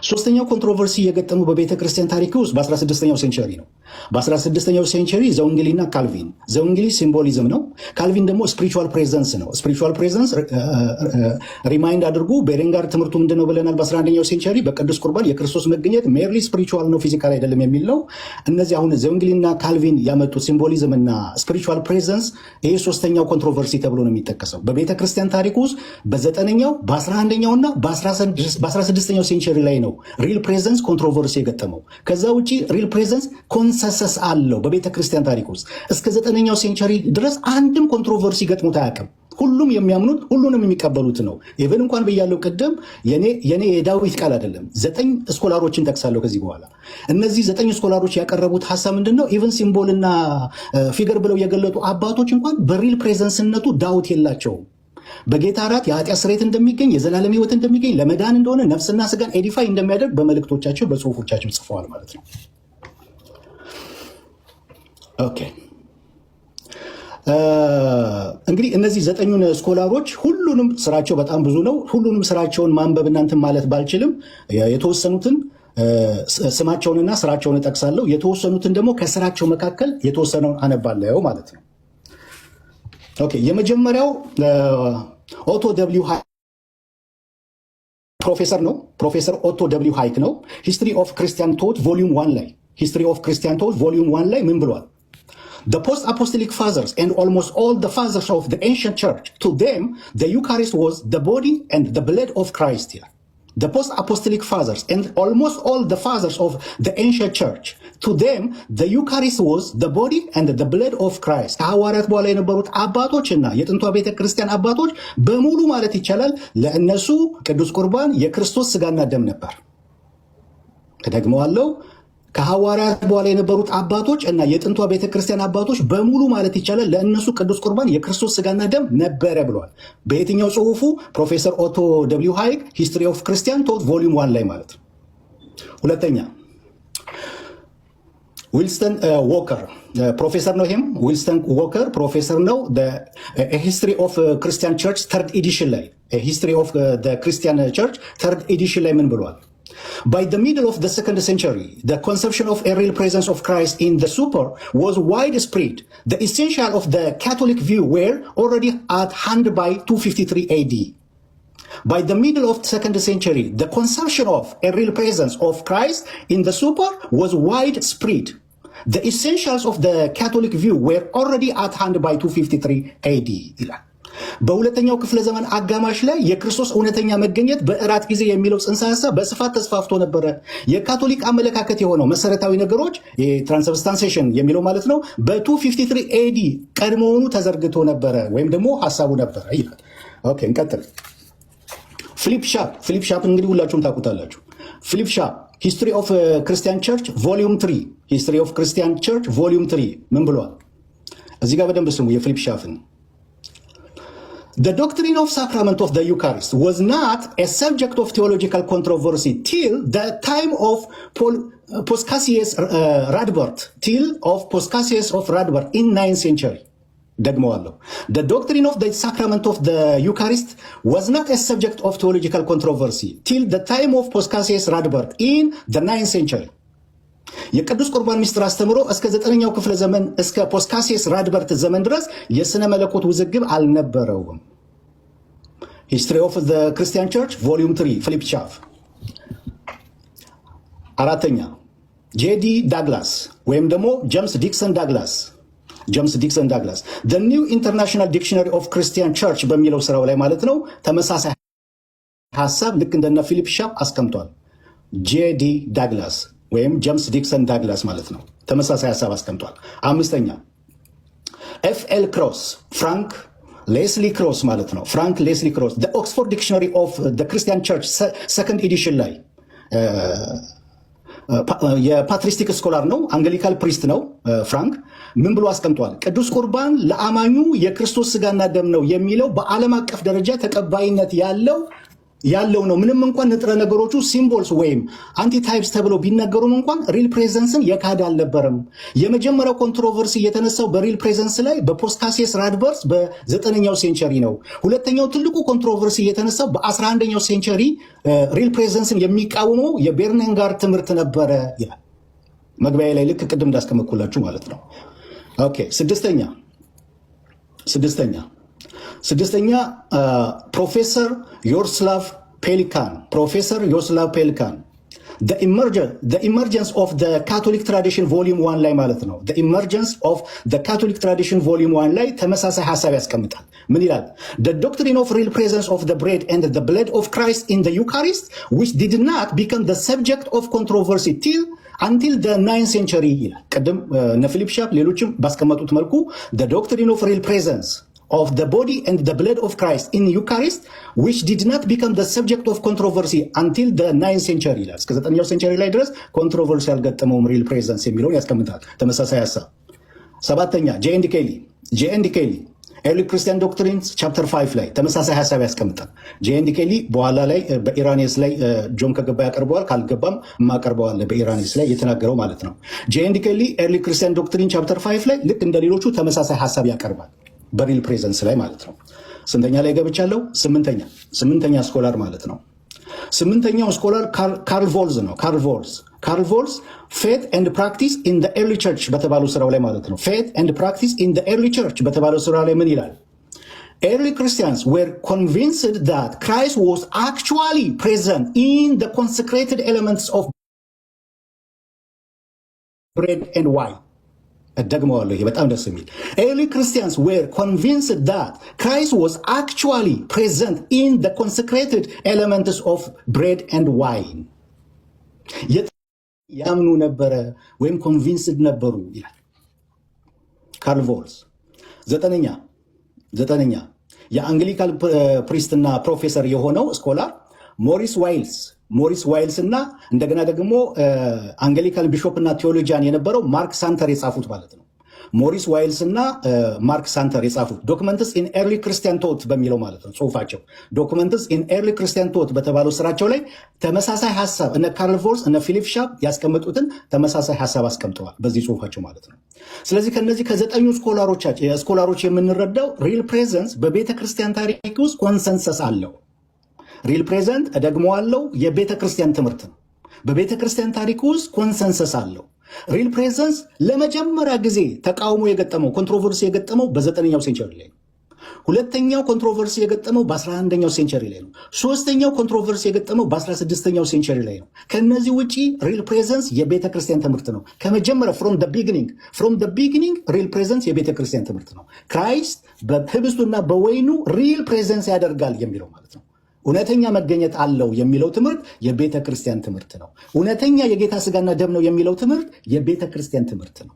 ሶስተኛው ኮንትሮቨርሲ የገጠመው በቤተ ክርስቲያን ታሪክ ውስጥ በ16ኛው ሴንቸሪ ነው። በ16ኛው ሴንቸሪ ዘወንጌሊና ካልቪን፣ ዘወንጌሊ ሲምቦሊዝም ነው፣ ካልቪን ደግሞ ስፒሪቹዋል ፕሬዘንስ ነው። ስፒሪቹዋል ፕሬዘንስ ሪማይንድ አድርጉ። ቤሬንጋር ትምህርቱ ምንድነው ብለናል? በ11ኛው ሴንቸሪ በቅዱስ ቁርባን የክርስቶስ መገኘት ሜርሊ ስፒሪቹዋል ነው፣ ፊዚካል አይደለም የሚል ነው። እነዚህ አሁን ዘወንጌሊና ካልቪን ያመጡት ሲምቦሊዝም እና ስፒሪቹዋል ፕሬዘንስ፣ ይሄ ሶስተኛው ኮንትሮቨርሲ ተብሎ ነው የሚጠቀሰው በቤተ ክርስቲያን ታሪክ ውስጥ። በ9ኛው በ11ኛው እና በ16ኛው ሴንቸሪ ላይ ነው ሪል ፕሬዘንስ ኮንትሮቨርሲ የገጠመው። ከዛ ውጪ ሪል ፕሬዘንስ ኮንሰንሰስ አለው በቤተ ክርስቲያን ታሪክ ውስጥ እስከ 9ኛው ሴንቸሪ ድረስ አንድም ኮንትሮቨርሲ ገጥሞት አያውቅም። ሁሉም የሚያምኑት ሁሉንም የሚቀበሉት ነው። ኢቨን እንኳን ብያለው ቅድም የኔ የዳዊት ቃል አይደለም። 9 ስኮላሮችን ጠቅሳለሁ ከዚህ በኋላ። እነዚህ 9 ስኮላሮች ያቀረቡት ሀሳብ ምንድነው? ኢቨን ሲምቦልና ፊገር ብለው የገለጡ አባቶች እንኳን በሪል ፕሬዘንስነቱ ዳውት የላቸውም። በጌታ እራት የኃጢአት ስርየት እንደሚገኝ፣ የዘላለም ሕይወት እንደሚገኝ፣ ለመዳን እንደሆነ ነፍስና ስጋን ኤዲፋይ እንደሚያደርግ በመልእክቶቻቸው በጽሁፎቻቸው ጽፈዋል ማለት ነው። ኦኬ እንግዲህ እነዚህ 9ኙን ስኮላሮች ሁሉንም ስራቸው በጣም ብዙ ነው። ሁሉንም ስራቸውን ማንበብ እናንተን ማለት ባልችልም የተወሰኑትን ስማቸውንና ስራቸውን እጠቅሳለሁ። የተወሰኑትን ደግሞ ከስራቸው መካከል የተወሰነውን አነባለሁ ማለት ነው። ኦኬ የመጀመሪያው ኦቶ ደብሊው ፕሮፌሰር ነው። ፕሮፌሰር ኦቶ ደብሊው ሃይክ ነው። ሂስትሪ ኦፍ ክርስቲያን ቶት ቮሊዩም 1 ላይ ሂስትሪ ኦፍ ክርስቲያን ቶት ቮሊዩም 1 ላይ ምን ብሏል? The post-apostolic fathers and almost all the fathers of the ancient church, to them, the Eucharist was the body and the blood of Christ here. The post-apostolic fathers and almost all the fathers of the ancient church, to them, the Eucharist was the body and the blood of Christ. ከሐዋርያት በኋላ የነበሩት አባቶችና የጥንቷ ቤተ ክርስቲያን አባቶች በሙሉ ማለት ይቻላል ለእነሱ ቅዱስ ቁርባን የክርስቶስ ስጋና ደም ነበር። ተደግመዋለሁ። ከሐዋርያት በኋላ የነበሩት አባቶች እና የጥንቷ ቤተክርስቲያን አባቶች በሙሉ ማለት ይቻላል ለእነሱ ቅዱስ ቁርባን የክርስቶስ ስጋና ደም ነበረ ብለዋል። በየትኛው ጽሁፉ? ፕሮፌሰር ኦቶ ደብሊው ሃይክ ሂስትሪ ኦፍ ክርስቲያን ቶት ቮሊዩም 1 ላይ ማለት ነው። ሁለተኛ ዊልስተን ዎከር ፕሮፌሰር ነው። ይሄም ዊልስተን ዎከር ፕሮፌሰር ነው። ሂስትሪ ኦፍ ክርስቲያን ቸርች ተርድ ኤዲሽን ላይ ሂስትሪ ኦፍ ክርስቲያን ቸርች ተርድ ኤዲሽን ላይ ምን ብለዋል? By the middle of the 2nd century, the conception of a real presence of Christ in the super was widespread. The essential of the Catholic view were already at hand by 253 AD. By the middle of the 2nd century, the conception of a real presence of Christ in the super was widespread. The essentials of the Catholic view were already at hand by 253 AD. በሁለተኛው ክፍለ ዘመን አጋማሽ ላይ የክርስቶስ እውነተኛ መገኘት በእራት ጊዜ የሚለው ጽንሰ ሐሳብ በስፋት ተስፋፍቶ ነበረ። የካቶሊክ አመለካከት የሆነው መሰረታዊ ነገሮች ትራንስብስታንሴሽን የሚለው ማለት ነው በ253 ኤዲ ቀድሞውኑ ተዘርግቶ ነበረ ወይም ደግሞ ሐሳቡ ነበረ ይላል። ኦኬ እንቀጥል። ፊሊፕ ሻፕ እንግዲህ ሁላችሁም ታውቁታላችሁ። ፊሊፕ ሻፕ ሂስትሪ ኦፍ ክርስቲያን ቸርች ቮሊዩም 3 ሂስትሪ ኦፍ ክርስቲያን ቸርች ቮሊዩም 3 ምን ብሏል? እዚህ ጋር በደንብ ስሙ የፊሊፕ ሻፍን። The doctrine of sacrament of the Eucharist was not a subject of theological controversy till the time of Post Cassius Radbert in 9th century. ደግመዋለሁ። The doctrine of the sacrament of the Eucharist was not a subject of theological controversy till the time of Post Cassius Radbert in the 9th century. የቅዱስ ቁርባን ሚስጥር አስተምሮ እስከ 9ኛው ክፍለ ዘመን እስከ ፖስካሲየስ ራድበርት ዘመን ድረስ የሥነ መለኮት ውዝግብ አልነበረውም። ሂስትሪ ኦፍ ዘ ክርስቲያን ቸርች ቮሊዩም 3 ፊሊፕ ሻፍ። አራተኛ ጄዲ ዳግላስ ወይም ደግሞ ጄምስ ዲክሰን ዳግላስ the new international dictionary of Christian church በሚለው ስራው ላይ ማለት ነው ተመሳሳይ ሐሳብ ልክ እንደነ ፊሊፕ ሻፍ አስቀምጧል። ጄዲ ዳግላስ ወይም ጄምስ ዲክሰን ዳግላስ ማለት ነው ተመሳሳይ ሐሳብ አስቀምጧል። አምስተኛ ኤፍኤል ክሮስ ፍራንክ ሌስሊ ክሮስ ማለት ነው ፍራንክ ሌስሊ ክሮስ the Oxford Dictionary of the Christian Church 2nd edition ላይ የፓትሪስቲክ ስኮላር ነው፣ አንግሊካል ፕሪስት ነው። ፍራንክ ምን ብሎ አስቀምጧል? ቅዱስ ቁርባን ለአማኙ የክርስቶስ ስጋና ደም ነው የሚለው በዓለም አቀፍ ደረጃ ተቀባይነት ያለው ያለው ነው። ምንም እንኳን ንጥረ ነገሮቹ ሲምቦልስ ወይም አንቲታይፕስ ተብለው ቢነገሩም እንኳን ሪል ፕሬዘንስን የካድ አልነበረም። የመጀመሪያው ኮንትሮቨርሲ የተነሳው በሪል ፕሬዘንስ ላይ በፖስካሴስ ራድበርስ በ9ኛው ሴንቸሪ ነው። ሁለተኛው ትልቁ ኮንትሮቨርሲ የተነሳው በ11ኛው ሴንቸሪ ሪል ፕሬዘንስን የሚቃወመው የቤርነንጋር ትምህርት ነበረ ይላል መግቢያ ላይ ልክ ቅድም እንዳስቀመጥኩላችሁ ማለት ነው። ኦኬ ስድስተኛ ፕሮፌሰር ዮርስላቭ ፔሊካን the emergence of the Catholic tradition volume 1 ላይ ማለት ነው። the emergence of the Catholic tradition volume 1 ላይ ተመሳሳይ ሐሳብ ያስቀምጣል። ምን ይላል? the doctrine of real presence of the bread and the blood of Christ in the Eucharist which did not become the subject of controversy until the 9th century ይላል። ቅድም እነ ፊሊፕ ሻፕ ሌሎችም ባስቀመጡት መልኩ the doctrine of real presence of the body and the blood of Christ in Eucharist which did not become the subject of controversy until the 9th century ይላል። እስከ 9ኛው ሴንቸሪ ላይ ድረስ ኮንትሮቨርሲ ያልገጠመውም ሪል ፕሬዘንስ የሚለውን ያስቀምጣል። ተመሳሳይ ሐሳብ። ሰባተኛ ጄኤንዲ ኬሊ ኤርሊ ክርስቲያን ዶክትሪንስ ቻፕተር 5 ላይ ተመሳሳይ ሐሳብ ያስቀምጣል። ጄኤንዲ ኬሊ በኋላ ላይ በኢራኔስ ላይ ጆን ከገባ ያቀርበዋል፣ ካልገባም ማቀርበዋል በኢራኔስ ላይ የተናገረው ማለት ነው። ጄኤንዲ ኬሊ ኤርሊ ክርስቲያን ዶክትሪን ቻፕተር 5 ላይ ልክ እንደ ሌሎቹ ተመሳሳይ ሐሳብ ያቀርባል በሪል ፕሬዘንስ ላይ ማለት ነው። ስንተኛ ላይ ገብቻለሁ? ስምንተኛ ስኮላር ማለት ነው። ስምንተኛው ስኮላር ካርል ቮልዝ ነው። ካርል ቮልዝ ፌት ኤንድ ፕራክቲስ ኢን ዘ ኤርሊ ቸርች በተባለው ስራው ላይ ማለት ነው። ፌት ኤንድ ፕራክቲስ ኢን ዘ ኤርሊ ቸርች በተባለው ስራ ላይ ምን ይላል? Early Christians were convinced that Christ was actually present in the consecrated elements of bread and wine. እደግመዋለሁ፣ ይሄ በጣም ደስ የሚል ኤርሊ ክርስቲያንስ ዌር ኮንቪንስድ ዳት ክራይስት ዋዝ አክቹዋሊ ፕሬዘንት ኢን ዘ ኮንሰክሬትድ ኤሌመንትስ ኦፍ ብሬድ ኤንድ ዋይን ያምኑ ነበረ ወይም ኮንቪንስድ ነበሩ ይላል ካርል ቮልዝ። ዘጠነኛ የአንግሊካል ፕሪስትና ፕሮፌሰር የሆነው ስኮላር ሞሪስ ዋይልስ እና እንደገና ደግሞ አንግሊካል ቢሾፕ እና ቴዎሎጂያን የነበረው ማርክ ሳንተር የጻፉት ማለት ነው። ሞሪስ ዋይልስ እና ማርክ ሳንተር የጻፉት ዶክመንትስ ኢን ኤርሊ ክርስቲያን ቶት በሚለው ማለት ነው ጽሁፋቸው። ዶክመንትስ ኢን ኤርሊ ክርስቲያን ቶት በተባለው ስራቸው ላይ ተመሳሳይ ሐሳብ እነ ካርል ቮልዝ እነ ፊሊፕ ሻፕ ያስቀመጡትን ተመሳሳይ ሐሳብ አስቀምጠዋል በዚህ ጽሁፋቸው ማለት ነው። ስለዚህ ከነዚህ ከዘጠኙ ስኮላሮች የምንረዳው ሪል ፕሬዘንስ በቤተ ክርስቲያን ታሪክ ውስጥ ኮንሰንሰስ አለው። ሪል ፕሬዘንት እደግመዋለሁ የቤተ ክርስቲያን ትምህርት ነው። በቤተ ክርስቲያን ታሪክ ውስጥ ኮንሰንሰስ አለው። ሪል ፕሬዘንስ ለመጀመሪያ ጊዜ ተቃውሞ የገጠመው ኮንትሮቨርሲ የገጠመው በ9ኛው ሴንቸሪ ላይ ነው። ሁለተኛው ኮንትሮቨርሲ የገጠመው በ11ኛው ሴንቸሪ ላይ ነው። ሶስተኛው ኮንትሮቨርሲ የገጠመው በ16ኛው ሴንቸሪ ላይ ነው። ከነዚህ ውጪ ሪል ፕሬዘንስ የቤተ ክርስቲያን ትምህርት ነው። ከመጀመሪያ ፍሮም ደ ቢጊኒንግ ሪል ፕሬዘንስ የቤተ ክርስቲያን ትምህርት ነው። ክራይስት በህብስቱና በወይኑ ሪል ፕሬዘንስ ያደርጋል የሚለው ማለት ነው። እውነተኛ መገኘት አለው የሚለው ትምህርት የቤተ ክርስቲያን ትምህርት ነው። እውነተኛ የጌታ ስጋና ደም ነው የሚለው ትምህርት የቤተ ክርስቲያን ትምህርት ነው።